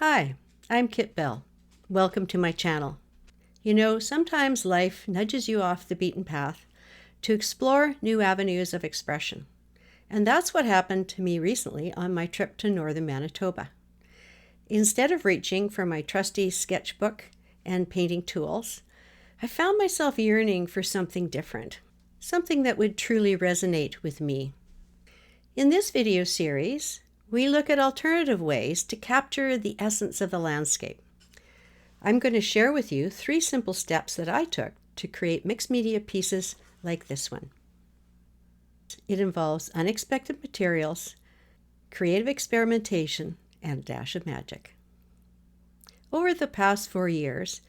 Hi, I'm Kit Bell. Welcome to my channel. You know, sometimes life nudges you off the beaten path to explore new avenues of expression. And that's what happened to me recently on my trip to Northern Manitoba. Instead of reaching for my trusty sketchbook and painting tools, I found myself yearning for something different, something that would truly resonate with me. In this video series, we look at alternative ways to capture the essence of the landscape. I'm going to share with you 3 simple steps that I took to create mixed media pieces like this one. It involves unexpected materials, creative experimentation, and a dash of magic. Over the past 4 years,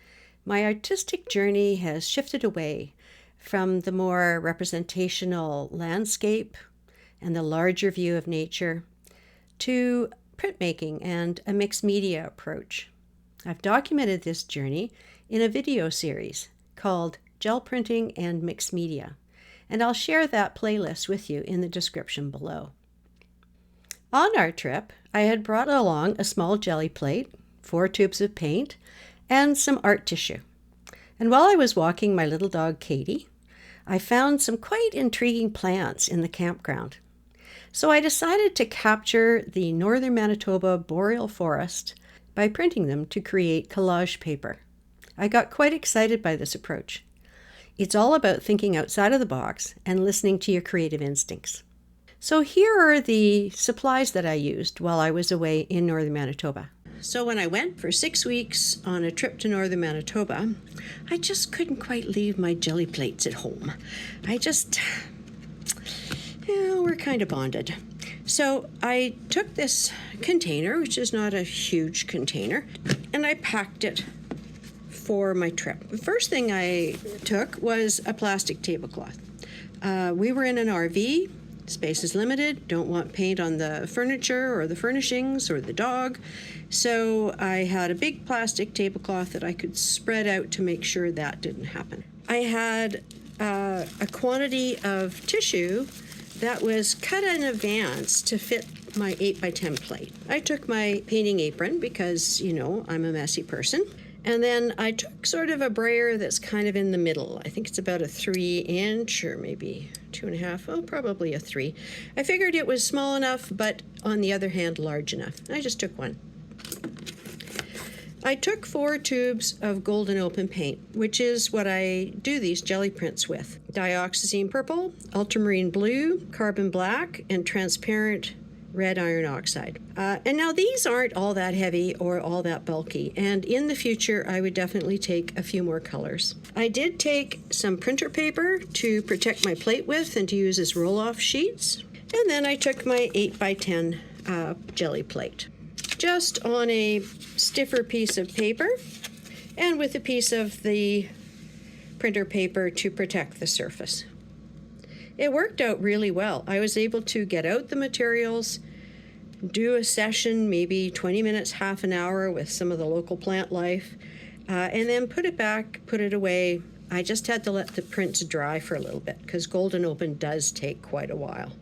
my artistic journey has shifted away from the more representational landscape and the larger view of nature to printmaking and a mixed media approach. I've documented this journey in a video series called Gel Printing and Mixed Media, and I'll share that playlist with you in the description below. On our trip, I had brought along a small jelly plate, 4 tubes of paint, and some art tissue. And while I was walking my little dog Katie, I found some quite intriguing plants in the campground. So I decided to capture the Northern Manitoba boreal forest by printing them to create collage paper. I got quite excited by this approach. It's all about thinking outside of the box and listening to your creative instincts. So here are the supplies that I used while I was away in Northern Manitoba. So when I went for 6 weeks on a trip to Northern Manitoba, I just couldn't quite leave my jelly plates at home. We're kind of bonded. So I took this container, which is not a huge container, and I packed it for my trip. The first thing I took was a plastic tablecloth. We were in an RV, space is limited, don't want paint on the furniture or the furnishings or the dog. So I had a big plastic tablecloth that I could spread out to make sure that didn't happen. I had a quantity of tissue that was cut in advance to fit my 8x10 plate. I took my painting apron because, you know, I'm a messy person. And then I took sort of a brayer that's kind of in the middle. I think it's about a 3-inch or maybe 2.5, well, probably a 3. I figured it was small enough, but on the other hand, large enough. I just took one. I took 4 tubes of golden open paint, which is what I do these jelly prints with. Dioxazine purple, ultramarine blue, carbon black, and transparent red iron oxide. And now these aren't all that heavy or all that bulky, and in the future I would definitely take a few more colors. I did take some printer paper to protect my plate with and to use as roll-off sheets, and then I took my 8x10 jelly plate. Just on a stiffer piece of paper and with a piece of the printer paper to protect the surface. It worked out really well. I was able to get out the materials, do a session, maybe 20 minutes, half an hour with some of the local plant life, and then put it back, put it away. I just had to let the prints dry for a little bit because Golden Open does take quite a while.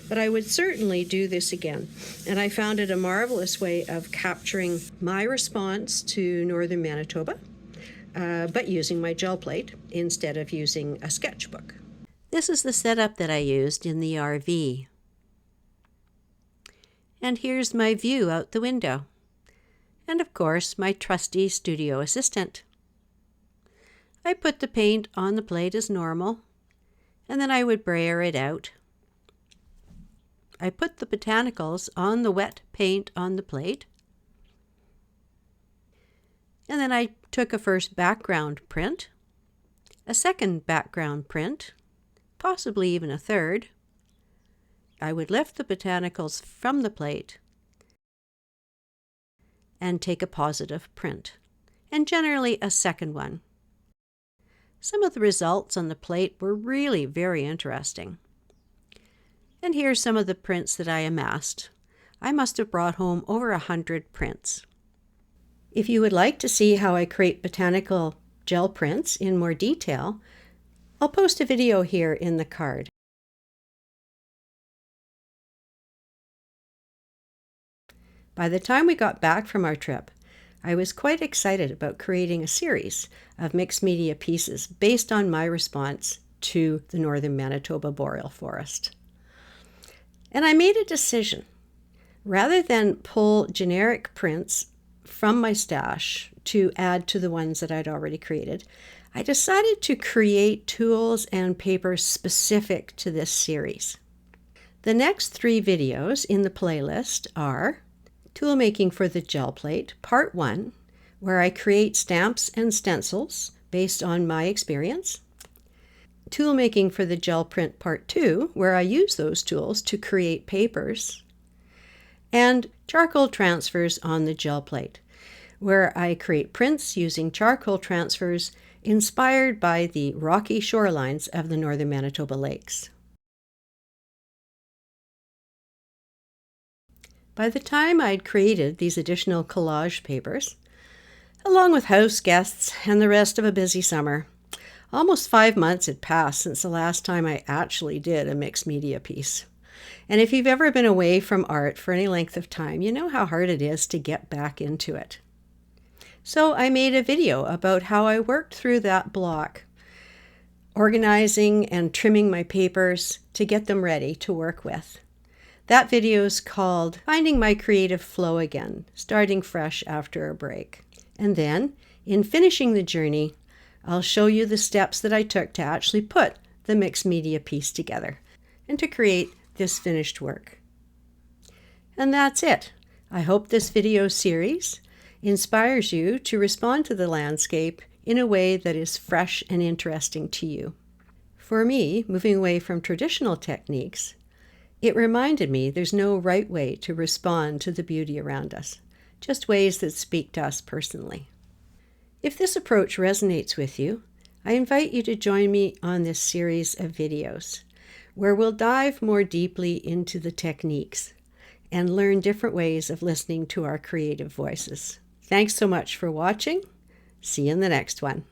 But I would certainly do this again. And I found it a marvelous way of capturing my response to Northern Manitoba, but using my gel plate instead of using a sketchbook. This is the setup that I used in the RV. And here's my view out the window. And of course, my trusty studio assistant. I put the paint on the plate as normal, and then I would brayer it out. I put the botanicals on the wet paint on the plate. And then I took a first background print, a second background print, possibly even a third. I would lift the botanicals from the plate and take a positive print, and generally a second one. Some of the results on the plate were really very interesting. And here's some of the prints that I amassed. I must have brought home over 100 prints. If you would like to see how I create botanical gel prints in more detail, I'll post a video here in the card. By the time we got back from our trip, I was quite excited about creating a series of mixed media pieces based on my response to the Northern Manitoba boreal forest. And I made a decision. Rather than pull generic prints from my stash to add to the ones that I'd already created, I decided to create tools and papers specific to this series. The next 3 videos in the playlist are Tool Making for the Gel Plate, Part 1, where I create stamps and stencils based on my experience. Tool Making for the Gel Print, Part 2, where I use those tools to create papers. And Charcoal Transfers on the Gel Plate, where I create prints using charcoal transfers inspired by the rocky shorelines of the Northern Manitoba lakes. By the time I'd created these additional collage papers, along with house guests and the rest of a busy summer, almost 5 months had passed since the last time I actually did a mixed media piece. And if you've ever been away from art for any length of time, you know how hard it is to get back into it. So I made a video about how I worked through that block, organizing and trimming my papers to get them ready to work with. That video is called Finding My Creative Flow Again, Starting Fresh After a Break. And then, in finishing the journey, I'll show you the steps that I took to actually put the mixed media piece together and to create this finished work. And that's it. I hope this video series inspires you to respond to the landscape in a way that is fresh and interesting to you. For me, moving away from traditional techniques, it reminded me there's no right way to respond to the beauty around us, just ways that speak to us personally. If this approach resonates with you, I invite you to join me on this series of videos, where we'll dive more deeply into the techniques and learn different ways of listening to our creative voices. Thanks so much for watching. See you in the next one.